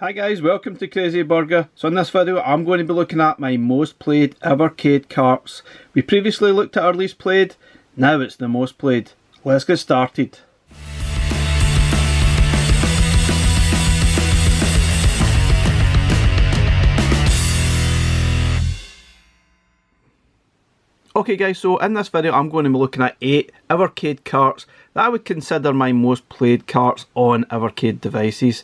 Hi guys, welcome to Crazy Burger. So in this video I'm going to be looking at my most played Evercade carts. We previously looked at our least played, now it's the most played. Let's get started. Okay guys, so in this video I'm going to be looking at 8 Evercade carts that I would consider my most played carts on Evercade devices.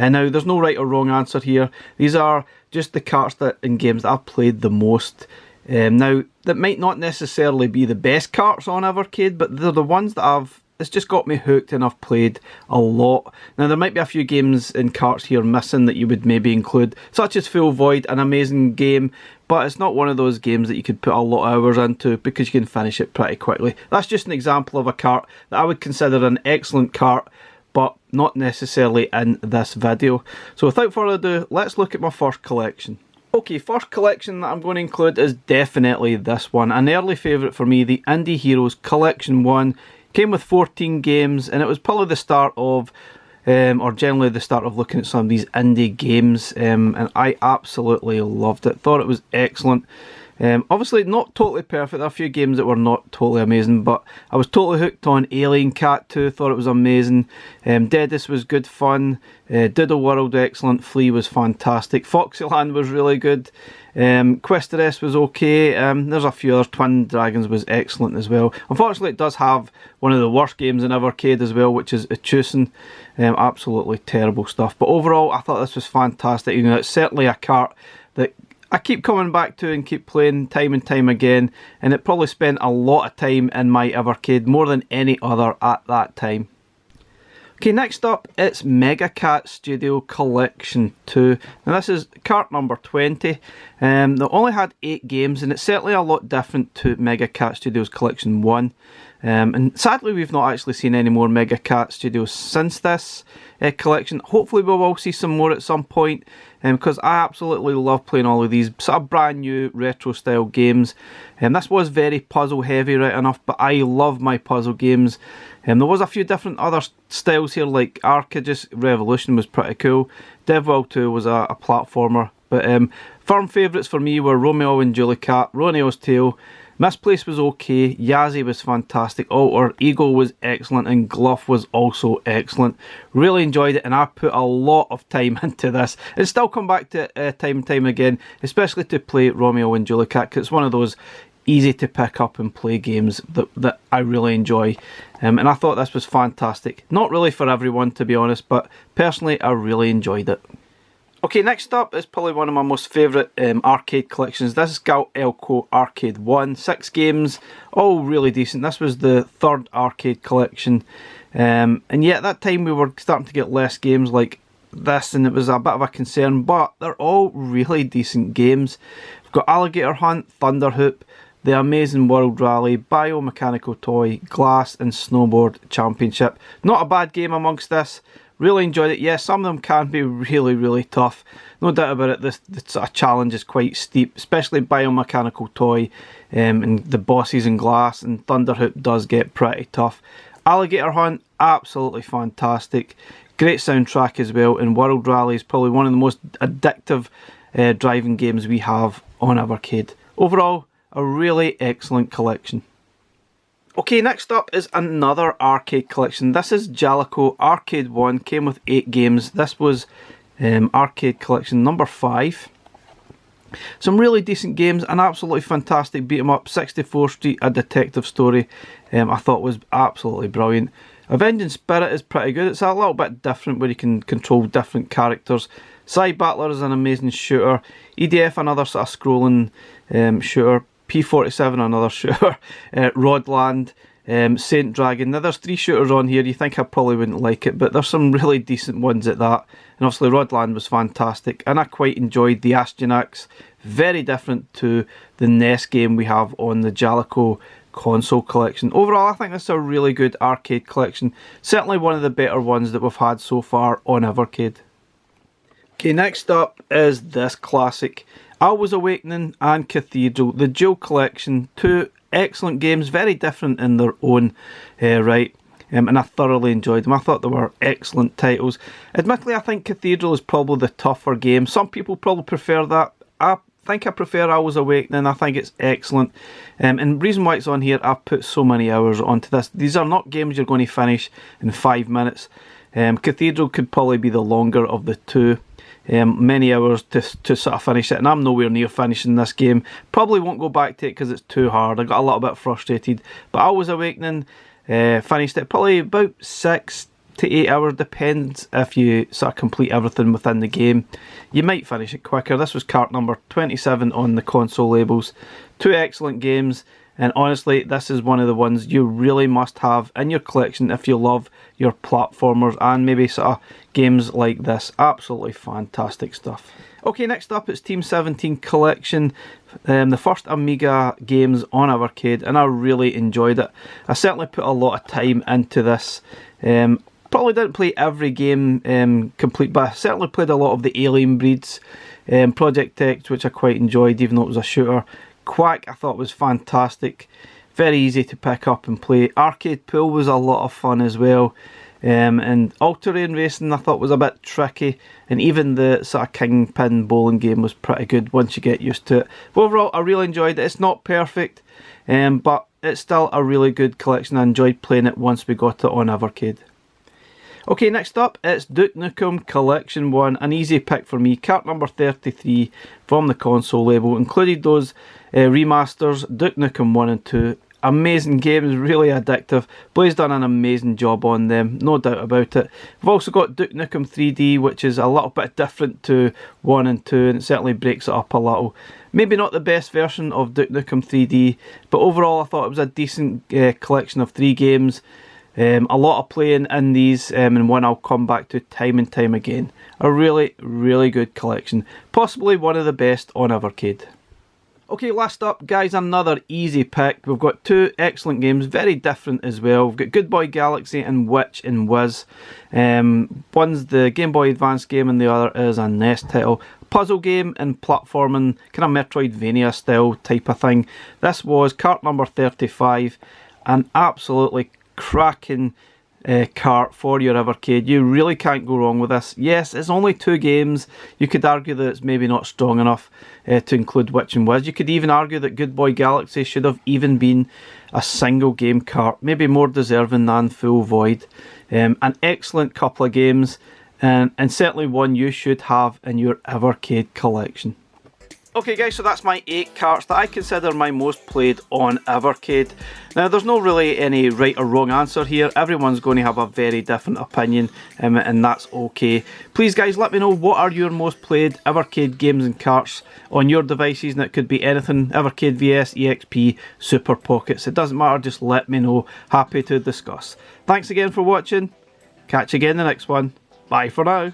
And now there's no right or wrong answer here. These are just the carts that in games that I've played the most. Now that might not necessarily be the best carts on Evercade, but they're the ones that it's just got me hooked and I've played a lot. Now there might be a few games in carts here missing that you would maybe include, such as Full Void, an amazing game, but it's not one of those games that you could put a lot of hours into because you can finish it pretty quickly. That's just an example of a cart that I would consider an excellent cart, but not necessarily in this video. So without further ado, let's look at my first collection. Okay, first collection that I'm going to include is definitely this one, an early favourite for me, the Indie Heroes Collection 1. Came with 14 games, and it was probably the start of, or generally the start of looking at some of these indie games, and I absolutely loved it. Thought it was excellent. Obviously not totally perfect, there are a few games that were not totally amazing, but I was totally hooked on Alien Cat 2, thought it was amazing. Deadest was good fun, Doodle World excellent, Flea was fantastic, Foxyland was really good, Questeress was okay, there's a few others, Twin Dragons was excellent as well. Unfortunately it does have one of the worst games in Evercade as well, which is Etusen. Absolutely terrible stuff, but overall I thought this was fantastic. You know, it's certainly a cart that I keep coming back to and keep playing time and time again, and it probably spent a lot of time in my Evercade, more than any other at that time. Okay, next up it's Mega Cat Studio Collection 2. Now this is cart number 20. They only had 8 games, and it's certainly a lot different to Mega Cat Studios Collection 1. And sadly we've not actually seen any more Mega Cat Studios since this collection. Hopefully we will see some more at some point, because I absolutely love playing all of these sort of brand new retro style games. This was very puzzle heavy right enough, but I love my puzzle games. There was a few different other styles here, like Arcade Revolution was pretty cool. DevWorld 2 was a platformer, but firm favourites for me were Romeo and Juliet, Roneo's Tale, Misplaced was okay, Yazzie was fantastic, Alter Ego was excellent, and Gluff was also excellent. Really enjoyed it, and I put a lot of time into this, and still come back to it time and time again, especially to play Romeo and Juliet, because it's one of those easy to pick up and play games that I really enjoy. And I thought this was fantastic. Not really for everyone, to be honest, but personally I really enjoyed it. Okay, next up is probably one of my most favourite arcade collections. This is Elco Arcade 1, 6 games, all really decent. This was the third arcade collection, and yet at that time we were starting to get less games like this, and it was a bit of a concern, but they're all really decent games. We've got Alligator Hunt, Thunder Hoop, The Amazing World Rally, Biomechanical Toy, Glass and Snowboard Championship. Not a bad game amongst this. Really enjoyed it. Yes, some of them can be really tough. No doubt about it, this sort of challenge is quite steep, especially Biomechanical Toy, and the bosses in Glass, and Thunder Hoop does get pretty tough. Alligator Hunt, absolutely fantastic. Great soundtrack as well, and World Rally is probably one of the most addictive driving games we have on Evercade. Overall, a really excellent collection. Okay, next up is another arcade collection. This is Jalo Arcade 1, came with 8 games. This was arcade collection number 5. Some really decent games, an absolutely fantastic beat 'em up. 64th Street, a detective story, I thought was absolutely brilliant. Avenging Spirit is pretty good. It's a little bit different where you can control different characters. Side Battler is an amazing shooter. EDF, another sort of scrolling shooter. P47, another shooter. Rodland, Saint Dragon. Now there's 3 shooters on here. You think I probably wouldn't like it, but there's some really decent ones at that. And obviously Rodland was fantastic, and I quite enjoyed the Astyanax. Very different to the NES game we have on the Jalo console collection. Overall, I think this is a really good arcade collection. Certainly one of the better ones that we've had so far on Evercade. Okay, next up is this classic. Always Awakening and Cathedral, the dual collection. 2 excellent games, very different in their own right. and I thoroughly enjoyed them. I thought they were excellent titles. Admittedly, I think Cathedral is probably the tougher game. Some people probably prefer that. I think I prefer Hours Awakening. I think it's excellent. And the reason why it's on here, I've put so many hours onto this. These are not games you're going to finish in 5 minutes. Cathedral could probably be the longer of the two. Many hours to sort of finish it, and I'm nowhere near finishing this game. Probably won't go back to it because it's too hard. I got a little bit frustrated, but Hours Awakening, finished it probably about 6 to 8 hours, depends if you sort of complete everything within the game. You might finish it quicker. This was cart number 27 on the console labels. Two excellent games, and honestly, this is one of the ones you really must have in your collection if you love your platformers and maybe sort of games like this. Absolutely fantastic stuff. Okay, next up it's Team 17 Collection, the first Amiga games on Evercade, and I really enjoyed it. I certainly put a lot of time into this. Probably didn't play every game complete, but I certainly played a lot of the Alien Breeds. Project X, which I quite enjoyed, even though it was a shooter. Quack, I thought was fantastic. Very easy to pick up and play. Arcade Pool was a lot of fun as well. And All-Terrain Racing I thought was a bit tricky. And even the sort of Kingpin bowling game was pretty good once you get used to it. But overall, I really enjoyed it. It's not perfect, but it's still a really good collection. I enjoyed playing it once we got it on Evercade. Okay, next up, it's Duke Nukem Collection 1, an easy pick for me, cart number 33 from the console label, included those remasters, Duke Nukem 1 and 2, amazing games, really addictive. Blaze done an amazing job on them, no doubt about it. We've also got Duke Nukem 3D, which is a little bit different to 1 and 2, and it certainly breaks it up a little. Maybe not the best version of Duke Nukem 3D, but overall I thought it was a decent collection of 3 games. A lot of playing in these, and one I'll come back to time and time again. A really, really good collection. Possibly one of the best on Evercade. Okay, last up, guys, another easy pick. We've got 2 excellent games, very different as well. We've got Good Boy Galaxy and Witch and Whiz. One's the Game Boy Advance game and the other is a NES title. Puzzle game and platforming, kind of Metroidvania style type of thing. This was cart number 35, an absolutely cracking cart for your Evercade. You really can't go wrong with this. Yes, it's only 2 games. You could argue that it's maybe not strong enough to include Witch and Whiz. You could even argue that Good Boy Galaxy should have even been a single game cart, maybe more deserving than Full Void. An excellent couple of games, and certainly one you should have in your Evercade collection. Okay guys, so that's my 8 carts that I consider my most played on Evercade. Now there's no really any right or wrong answer here. Everyone's going to have a very different opinion, and that's okay. Please guys, let me know what are your most played Evercade games and carts on your devices, and it could be anything, Evercade VS, EXP, Super Pockets. It doesn't matter, just let me know. Happy to discuss. Thanks again for watching. Catch you again in the next one. Bye for now.